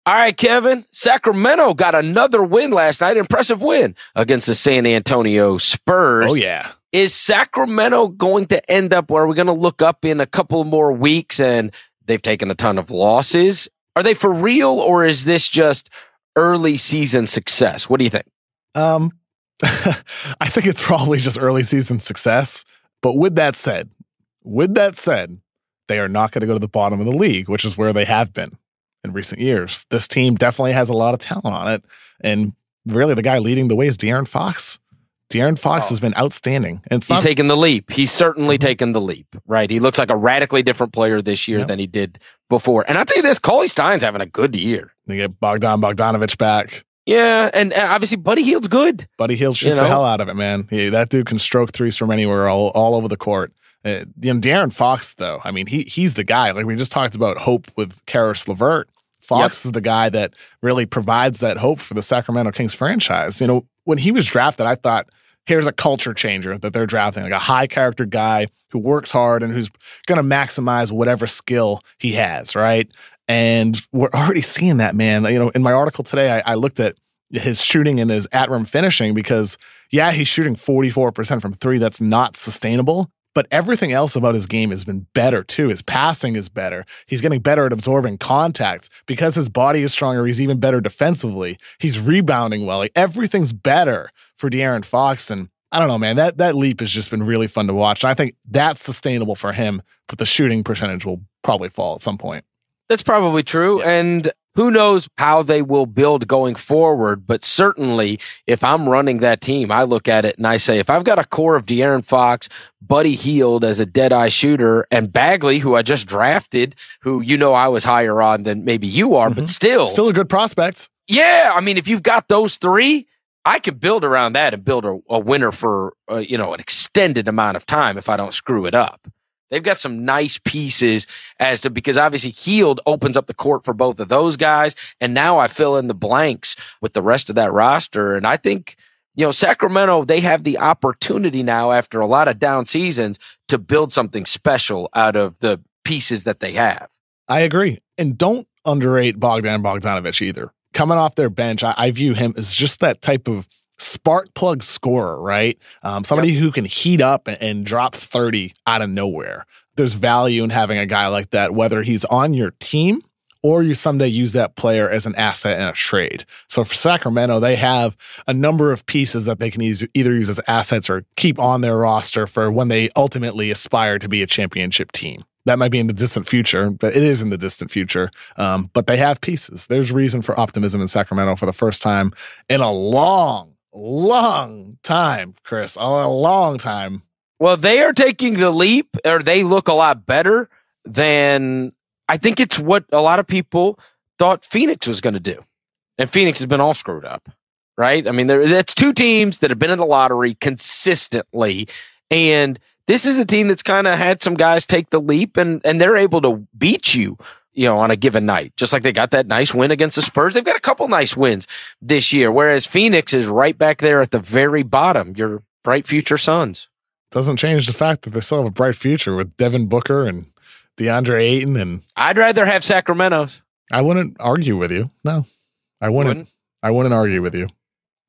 All right, Kevin, Sacramento got another win last night. Impressive win against the San Antonio Spurs. Oh, yeah. Is Sacramento going to end up where we're going to look up in a couple more weeks and they've taken a ton of losses? Are they for real, or is this just early season success? What do you think? I think it's probably just early season success. But with that said, they are not going to go to the bottom of the league, which is where they have been in recent years. This team definitely has a lot of talent on it. And really the guy leading the way is De'Aaron Fox. De'Aaron Fox has been outstanding. And he's taken the leap. He's certainly taken the leap, right? He looks like a radically different player this year than he did before. And I'll tell you this, Cauley Stein's having a good year. They get Bogdanovich back. Yeah, and obviously Buddy Hield's good. Buddy Hield shoots the hell out of it, man. That dude can stroke threes from anywhere, all over the court. De'Aaron Fox, though, I mean, he's the guy. Like we just talked about hope with Caris LeVert. Fox is the guy that really provides that hope for the Sacramento Kings franchise. You know, when he was drafted, I thought, here's a culture changer that they're drafting, like a high character guy who works hard and who's going to maximize whatever skill he has, right? And we're already seeing that, man. You know, in my article today, I looked at his shooting and his at-rim finishing because, he's shooting 44% from three. That's not sustainable. But everything else about his game has been better, too. His passing is better. He's getting better at absorbing contact. Because his body is stronger, he's even better defensively. He's rebounding well. Like, everything's better for De'Aaron Fox. And I don't know, man. That leap has just been really fun to watch. And I think that's sustainable for him, but the shooting percentage will probably fall at some point. That's probably true. Yeah. And who knows how they will build going forward, but certainly if I'm running that team, I look at it and I say, if I've got a core of De'Aaron Fox, Buddy Hield as a dead-eye shooter, and Bagley, who I just drafted, who I was higher on than maybe you are, but still a good prospect. Yeah, I mean, if you've got those three, I could build around that and build a winner for an extended amount of time if I don't screw it up. They've got some nice pieces because obviously Hield opens up the court for both of those guys. And now I fill in the blanks with the rest of that roster. And I think, Sacramento, they have the opportunity now after a lot of down seasons to build something special out of the pieces that they have. I agree. And don't underrate Bogdanovich either. Coming off their bench, I view him as just that type of spark plug scorer, right? Somebody who can heat up and drop 30 out of nowhere. There's value in having a guy like that, whether he's on your team or you someday use that player as an asset in a trade. So for Sacramento, they have a number of pieces that they can either use as assets or keep on their roster for when they ultimately aspire to be a championship team. That might be in the distant future, but it is in the distant future. But they have pieces. There's reason for optimism in Sacramento for the first time in a long time, Chris. A long time. Well, they are taking the leap, or they look a lot better than I think it's what a lot of people thought Phoenix was going to do. And Phoenix has been all screwed up, right? I mean, that's two teams that have been in the lottery consistently. And this is a team that's kind of had some guys take the leap and they're able to beat you, on a given night. Just like they got that nice win against the Spurs. They've got a couple nice wins this year, whereas Phoenix is right back there at the very bottom, your bright future Suns. Doesn't change the fact that they still have a bright future with Devin Booker and DeAndre Ayton. And I'd rather have Sacramento's. I wouldn't argue with you. No, I wouldn't. I wouldn't argue with you.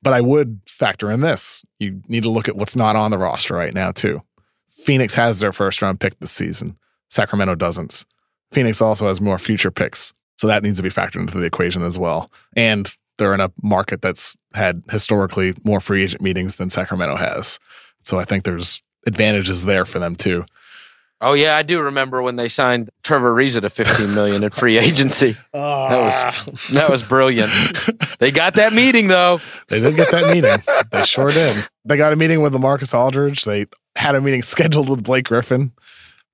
But I would factor in this. You need to look at what's not on the roster right now, too. Phoenix has their first round pick this season. Sacramento doesn't. Phoenix also has more future picks. So that needs to be factored into the equation as well. And they're in a market that's had historically more free agent meetings than Sacramento has. So I think there's advantages there for them too. Oh yeah, I do remember when they signed Trevor Ariza to $15 million in free agency. That was brilliant. They got that meeting though. They did get that meeting. They sure did. They got a meeting with LaMarcus Aldridge. They had a meeting scheduled with Blake Griffin.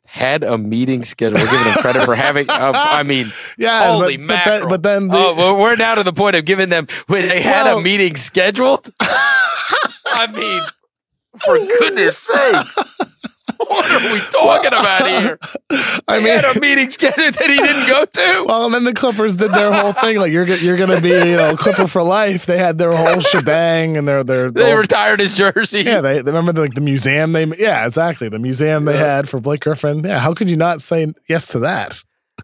Had a meeting scheduled. We're giving them credit for having. I mean, yeah, holy mackerel! But then, well, we're now to the point of giving them when they had a meeting scheduled. I mean, for goodness sake, what are we talking about here? I mean, had a meeting scheduled that he didn't go to. Well, and then the Clippers did their whole thing. Like you're going to be, Clipper for life. They had their whole shebang, and they retired his jersey. Yeah, they remember the museum. Yeah, exactly, the museum they had for Blake Griffin. Yeah, how could you not say yes to that?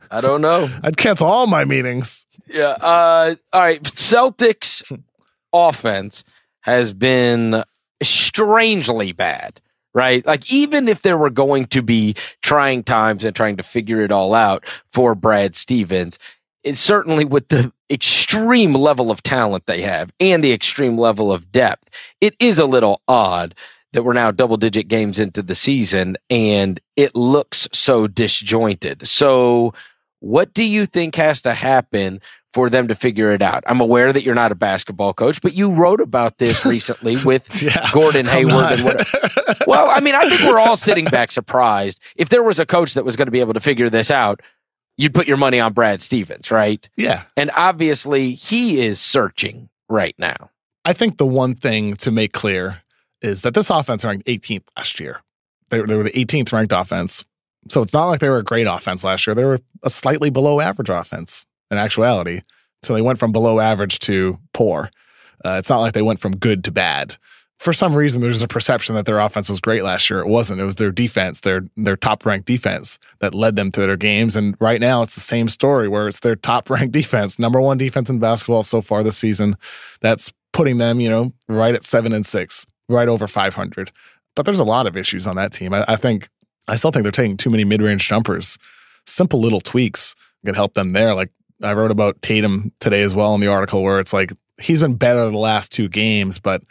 I don't know. I'd cancel all my meetings. Yeah. All right. Celtics offense has been strangely bad. Right? Like, even if there were going to be trying times and trying to figure it all out for Brad Stevens, it's certainly with the extreme level of talent they have and the extreme level of depth, it is a little odd that we're now double-digit games into the season and it looks so disjointed. So what do you think has to happen for them to figure it out? I'm aware that you're not a basketball coach, but you wrote about this recently with Gordon Hayward. And well, I mean, I think we're all sitting back surprised. If there was a coach that was going to be able to figure this out, you'd put your money on Brad Stevens, right? Yeah. And obviously he is searching right now. I think the one thing to make clear is that this offense ranked 18th last year. They were the 18th ranked offense. So it's not like they were a great offense last year. They were a slightly below average offense in actuality. So they went from below average to poor. It's not like they went from good to bad. For some reason, there's a perception that their offense was great last year. It wasn't. It was their defense, their top-ranked defense that led them to their games. And right now, it's the same story where it's their top-ranked defense, number one defense in basketball so far this season. That's putting them, right at 7-6, right over 500. But there's a lot of issues on that team. I still think they're taking too many mid-range jumpers. Simple little tweaks could help them there. Like, I wrote about Tatum today as well in the article where it's like he's been better the last two games, but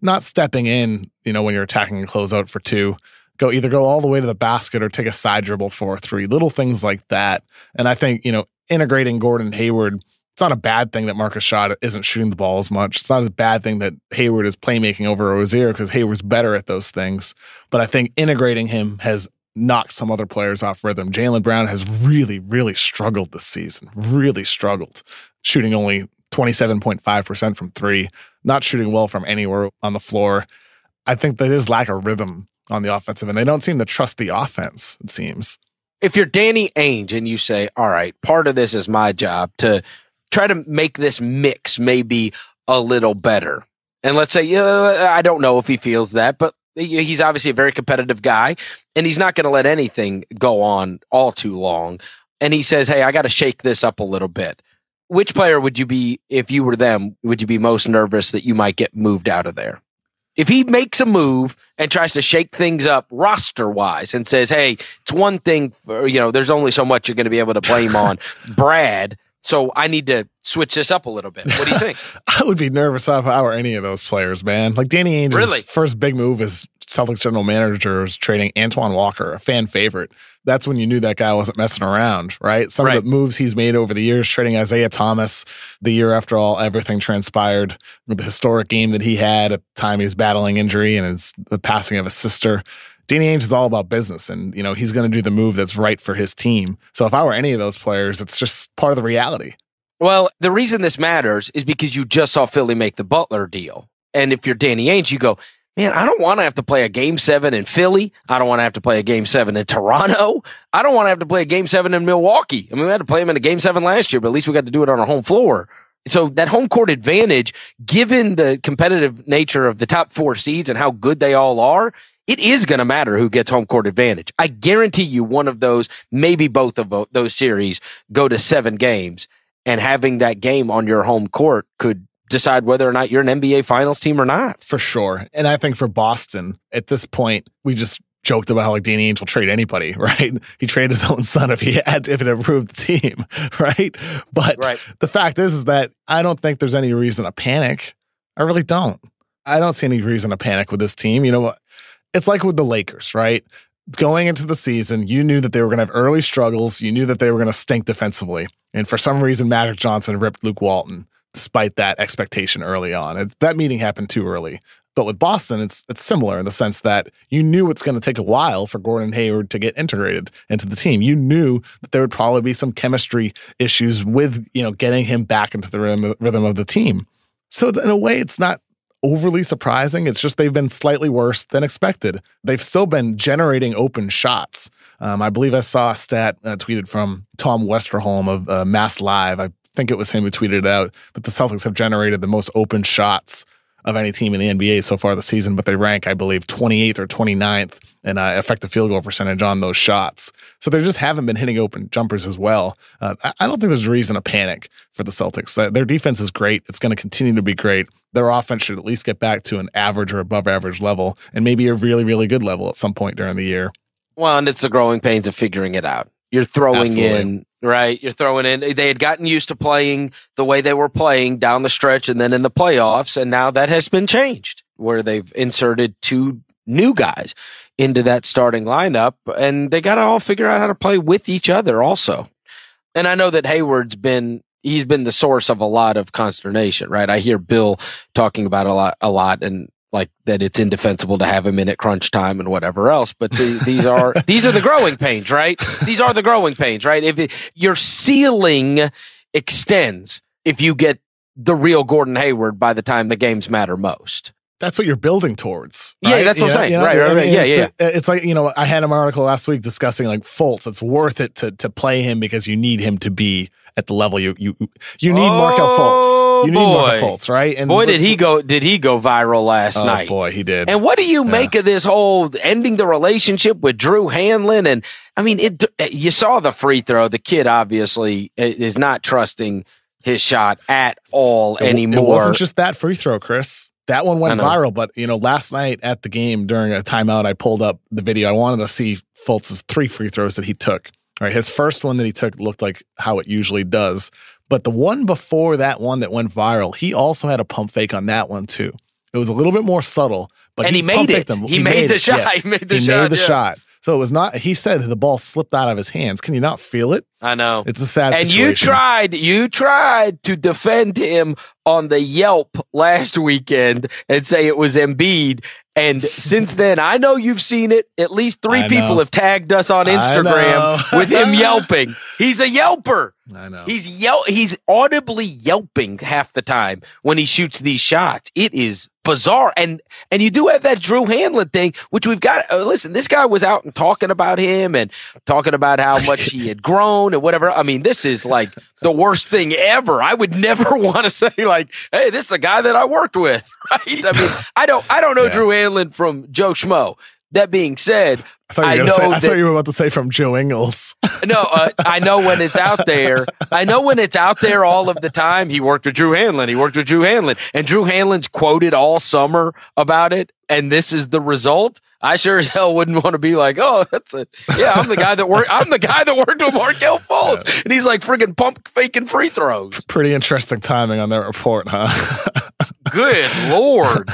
not stepping in, when you're attacking a closeout for two. Either go all the way to the basket or take a side dribble for a three. Little things like that. And I think, integrating Gordon Hayward, it's not a bad thing that Marcus Shaw isn't shooting the ball as much. It's not a bad thing that Hayward is playmaking over Rozier because Hayward's better at those things. But I think integrating him has knocked some other players off rhythm. Jaylen Brown has really, really struggled this season. Really struggled. Shooting only 27.5% from three. Not shooting well from anywhere on the floor. I think there's lack of rhythm on the offensive, and they don't seem to trust the offense, it seems. If you're Danny Ainge and you say, all right, part of this is my job to try to make this mix maybe a little better. And let's say, I don't know if he feels that, but he's obviously a very competitive guy, and he's not going to let anything go on all too long. And he says, hey, I got to shake this up a little bit. Which player would you be, if you were them, would you be most nervous that you might get moved out of there? If he makes a move and tries to shake things up roster-wise and says, hey, it's one thing, there's only so much you're going to be able to blame on Brad, so I need to switch this up a little bit. What do you think? I would be nervous if I were any of those players, man. Like Danny Ainge's first big move as Celtics general manager was trading Antoine Walker, a fan favorite. That's when you knew that guy wasn't messing around, right? Some of the moves he's made over the years, trading Isaiah Thomas the year after everything transpired, with the historic game that he had at the time he was battling injury and the passing of his sister. Danny Ainge is all about business, and he's going to do the move that's right for his team. So if I were any of those players, it's just part of the reality. Well, the reason this matters is because you just saw Philly make the Butler deal. And if you're Danny Ainge, you go, man, I don't want to have to play a Game 7 in Philly. I don't want to have to play a Game 7 in Toronto. I don't want to have to play a Game 7 in Milwaukee. I mean, we had to play them in a Game 7 last year, but at least we got to do it on our home floor. So that home court advantage, given the competitive nature of the top four seeds and how good they all are, it is going to matter who gets home court advantage. I guarantee you one of those, maybe both of those series go to 7 games, and having that game on your home court could decide whether or not you're an NBA Finals team or not. For sure. And I think for Boston, at this point, we just joked about how Danny Ainge will trade anybody, right? He traded his own son if it improved the team, right? But the fact is that I don't think there's any reason to panic. I really don't. I don't see any reason to panic with this team. You know what? It's like with the Lakers, right? Going into the season, you knew that they were going to have early struggles. You knew that they were going to stink defensively. And for some reason, Magic Johnson ripped Luke Walton, despite that expectation early on. That meeting happened too early. But with Boston, it's similar in the sense that you knew it's going to take a while for Gordon Hayward to get integrated into the team. You knew that there would probably be some chemistry issues with, getting him back into the rhythm of the team. So in a way, it's not overly surprising. It's just they've been slightly worse than expected. They've still been generating open shots. I believe I saw a stat tweeted from Tom Westerholm of Mass Live. I think it was him who tweeted it out, that the Celtics have generated the most open shots of any team in the NBA so far this season, but they rank, I believe, 28th or 29th in effective field goal percentage on those shots. So they just haven't been hitting open jumpers as well. I don't think there's reason to panic for the Celtics. Their defense is great. It's going to continue to be great. Their offense should at least get back to an average or above average level, and maybe a really, really good level at some point during the year. Well, and it's the growing pains of figuring it out. You're throwing in, right? You're throwing in. They had gotten used to playing the way they were playing down the stretch and then in the playoffs, and now that has been changed, where they've inserted 2 new guys into that starting lineup, and they got to all figure out how to play with each other also. And I know that Hayward's he's been the source of a lot of consternation, right? I hear Bill talking about a lot, and like that it's indefensible to have him in at crunch time and whatever else. But these are the growing pains, right? These are the growing pains, right? If your ceiling extends, if you get the real Gordon Hayward by the time the games matter most. That's what you're building towards. Right? Yeah, that's what I'm saying. Right. Yeah. It's like, I had an article last week discussing like Fultz. It's worth it to play him because you need him to be at the level you need Markelle Fultz. You need Markelle Fultz, right? And did he go viral last night? Oh boy, he did. And what do you make of this whole ending the relationship with Drew Hanlon? And I mean, you saw the free throw. The kid obviously is not trusting his shot at all anymore. It wasn't just that free throw, Chris. That one went viral, but last night at the game during a timeout, I pulled up the video. I wanted to see Fultz's 3 free throws that he took. Right, his first one that he took looked like how it usually does, but the one before that one that went viral, he also had a pump fake on that one too. It was a little bit more subtle, but he made it. He made the shot. Yes. He made the shot. So it was not. He said the ball slipped out of his hands. Can you not feel it? I know. It's a sad situation. And you tried to defend him on the Yelp last weekend and say it was Embiid. And since then, I know you've seen it. At least 3 people have tagged us on Instagram with him yelping. He's a yelper. I know. He's audibly yelping half the time when he shoots these shots. It is bizarre. And you do have that Drew Hanlon thing, which we've got. Listen, this guy was out and talking about him and talking about how much he had grown and whatever. I mean, this is like the worst thing ever. I would never want to say like, hey, this is a guy that I worked with, right? I mean, I don't know Drew Hanlon from Joe Schmo. That being said, I thought you were about to say from Joe Ingles. No, I know when it's out there. I know when it's out there all of the time. He worked with Drew Hanlon. And Drew Hanlon's quoted all summer about it. And this is the result. I sure as hell wouldn't want to be like, oh, that's it. Yeah, I'm the guy that worked with Markelle Fultz. Yeah. And he's like friggin' pump faking free throws. Pretty interesting timing on that report, huh? Good Lord.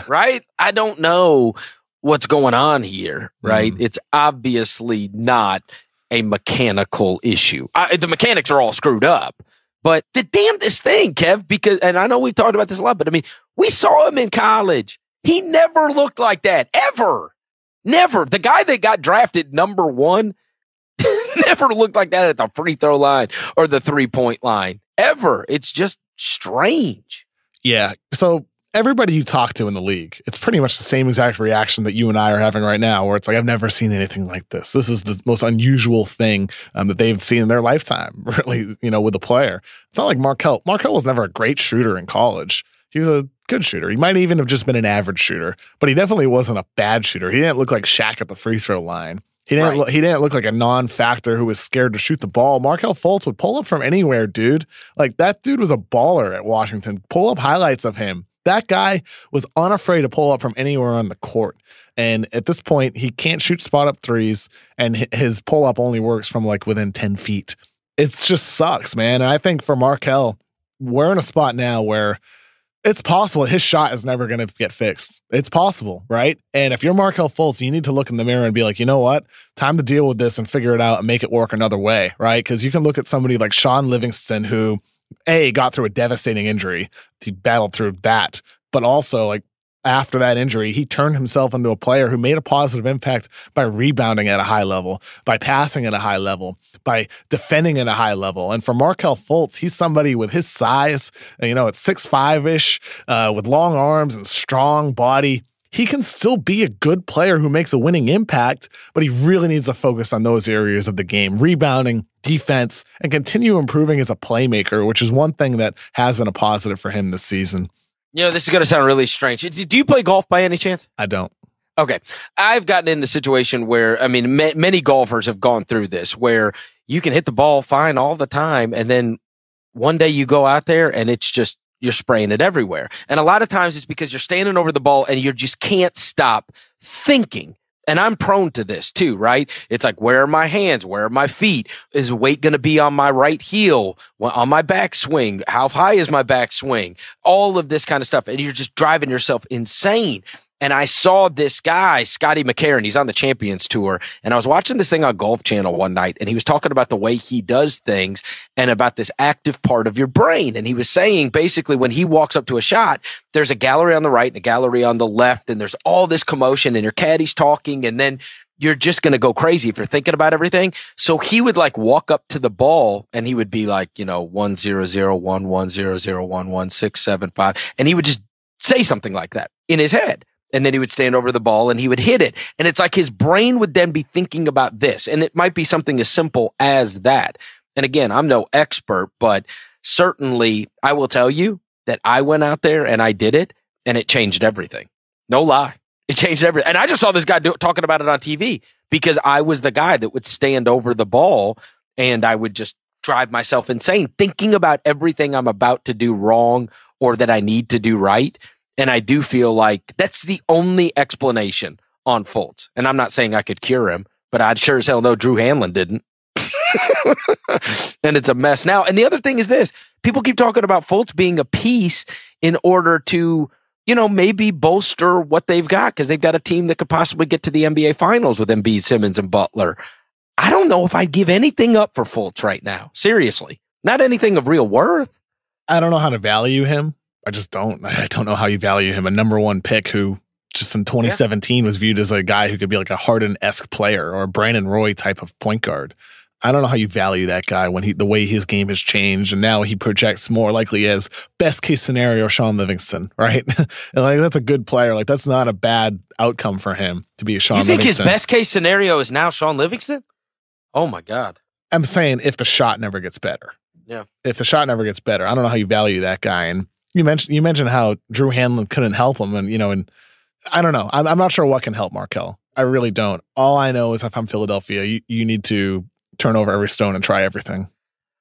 Right? I don't know what's going on here, right? It's obviously not a mechanical issue. The mechanics are all screwed up. But the damnedest thing, Kev, because, and I know we've talked about this a lot, but I mean, we saw him in college. He never looked like that, ever. Never. The guy that got drafted number 1 never looked like that at the free throw line or the 3-point line, ever. It's just strange. Yeah. So everybody you talk to in the league, it's pretty much the same exact reaction that you and I are having right now, where it's like, I've never seen anything like this. This is the most unusual thing that they've seen in their lifetime, really, with a player. It's not like Markelle. Markelle was never a great shooter in college. He was a good shooter. He might even have just been an average shooter, but he definitely wasn't a bad shooter. He didn't look like Shaq at the free throw line. He didn't look like a non-factor who was scared to shoot the ball. Markelle Fultz would pull up from anywhere, dude. Like, that dude was a baller at Washington. Pull up highlights of him. That guy was unafraid to pull up from anywhere on the court. And at this point, he can't shoot spot-up threes, and his pull-up only works from like within 10 feet. It just sucks, man. And I think for Markelle, we're in a spot now where it's possible his shot is never going to get fixed. It's possible, right? And if you're Markelle Fultz, you need to look in the mirror and be like, you know what? Time to deal with this and figure it out and make it work another way, right? Because you can look at somebody like Sean Livingston, who got through a devastating injury. He battled through that, but also like after that injury, he turned himself into a player who made a positive impact by rebounding at a high level, by passing at a high level, by defending at a high level. And for Markelle Fultz, he's somebody with his size, at 6'5"-ish, with long arms and strong body. He can still be a good player who makes a winning impact, but he really needs to focus on those areas of the game, rebounding, defense, and continue improving as a playmaker, which is one thing that has been a positive for him this season. This is going to sound really strange. Do you play golf by any chance? I don't. Okay. I've gotten in the situation where, many golfers have gone through this, where you can hit the ball fine all the time, and then one day you go out there and it's just, you're spraying it everywhere. And a lot of times it's because you're standing over the ball and you just can't stop thinking. And I'm prone to this too, right? It's like, where are my hands? Where are my feet? Is weight going to be on my right heel, on my backswing? How high is my backswing? All of this kind of stuff. And you're just driving yourself insane. And I saw this guy, Scotty McCarron, he's on the Champions Tour, and I was watching this thing on Golf Channel one night, and he was talking about the way he does things and about this active part of your brain. And he was saying, basically, when he walks up to a shot, there's a gallery on the right and a gallery on the left, and there's all this commotion, and your caddy's talking, and then you're just going to go crazy if you're thinking about everything. So he would walk up to the ball, and he would be 1-0-0-1-1-0-0-1-1-6-7-5, and he would just say something like that in his head. And then he would stand over the ball and he would hit it. And it's like his brain would then be thinking about this. And it might be something as simple as that. And again, I'm no expert, but certainly I will tell you that I went out there and I did it, and it changed everything. No lie. It changed everything. And I just saw this guy talking about it on TV because I was the guy that would stand over the ball and I would just drive myself insane thinking about everything I'm about to do wrong or that I need to do right. And I do feel like that's the only explanation on Fultz. And I'm not saying I could cure him, but I'd sure as hell know Drew Hanlon didn't. And it's a mess now. And the other thing is this. People keep talking about Fultz being a piece in order to, maybe bolster what they've got because they've got a team that could possibly get to the NBA Finals with Embiid, Simmons, and Butler. I don't know if I'd give anything up for Fultz right now. Seriously. Not anything of real worth. I don't know how to value him. I just don't. I don't know how you value him. A number one pick who just in 2017 was viewed as a guy who could be like a Harden-esque player or a Brandon Roy type of point guard. I don't know how you value that guy when the way his game has changed, and now he projects more likely as best case scenario Sean Livingston, right? And that's a good player. That's not a bad outcome for him to be a Sean Livingston. You think his best case scenario is now Sean Livingston? Oh my God. I'm saying if the shot never gets better. Yeah. If the shot never gets better, I don't know how you value that guy. And you mentioned how Drew Hanlon couldn't help him, and I don't know. I'm not sure what can help Markelle. I really don't. All I know is if I'm Philadelphia, you need to turn over every stone and try everything.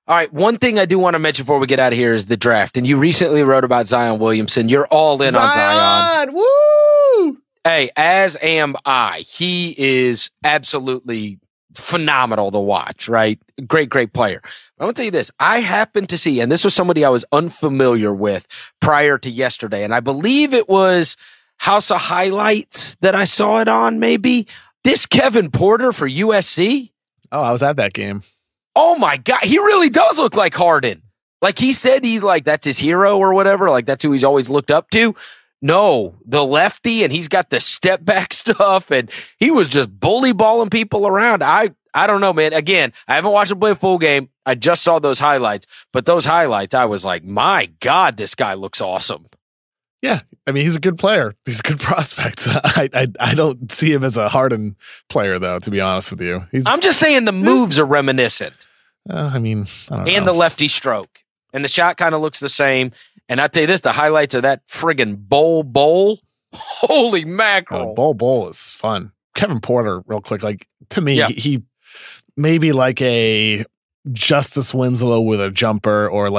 All right. One thing I do want to mention before we get out of here is the draft. And you recently wrote about Zion Williamson. You're all in on Zion. Woo! Hey, as am I. He is absolutely phenomenal to watch, right? Great player. I want to tell you this. I happened to see, and this was somebody I was unfamiliar with prior to yesterday, and I believe it was House of Highlights that I saw it on, maybe. This Kevin Porter for USC. Oh, I was at that game. Oh my God. He really does look like Harden. He said that's his hero or whatever. That's who he's always looked up to. No, the lefty, and he's got the step back stuff, and he was just bully balling people around. I don't know, man. Again, I haven't watched him play a full game. I just saw those highlights, but those highlights, I was like, my God, this guy looks awesome. Yeah, he's a good player. He's a good prospect. I don't see him as a Harden player, though, to be honest with you. I'm just saying the moves are reminiscent. I don't know. And the lefty stroke. And the shot kind of looks the same. And I tell you this, the highlights of that friggin' bowl. Holy mackerel. Bowl is fun. Kevin Porter, real quick, to me, he maybe a Justice Winslow with a jumper, or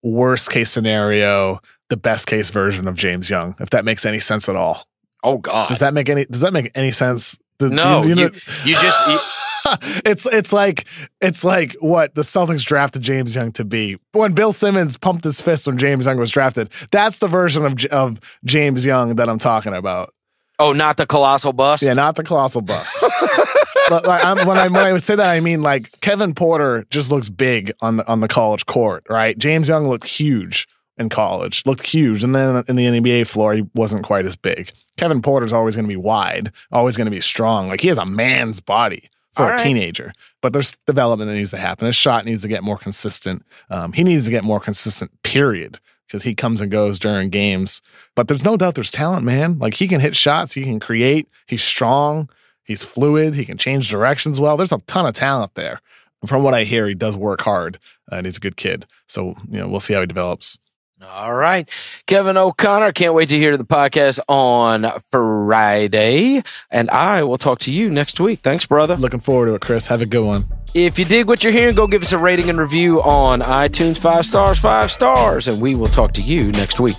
worst case scenario, the best case version of James Young, if that makes any sense at all. Oh God. Does that make any sense? No, you just it's like what the Celtics drafted James Young to be. When Bill Simmons pumped his fist when James Young was drafted, that's the version of James Young that I'm talking about. Oh, not the colossal bust? Yeah, not the colossal bust. When I would say that, I mean Kevin Porter just looks big on the college court, right? James Young looked huge in college, looked huge. And then in the NBA floor, he wasn't quite as big. Kevin Porter's always going to be wide, always going to be strong. Like, he has a man's body for a teenager. But there's development that needs to happen. His shot needs to get more consistent. He needs to get more consistent, period, because he comes and goes during games. But there's no doubt there's talent, man. Like, he can hit shots. He can create. He's strong. He's fluid. He can change directions well. There's a ton of talent there. From what I hear, he does work hard, and he's a good kid. So, we'll see how he develops. All right. Kevin O'Connor, can't wait to hear the podcast on Friday. And I will talk to you next week. Thanks, brother. Looking forward to it, Chris. Have a good one. If you dig what you're hearing, go give us a rating and review on iTunes. 5 stars, 5 stars. And we will talk to you next week.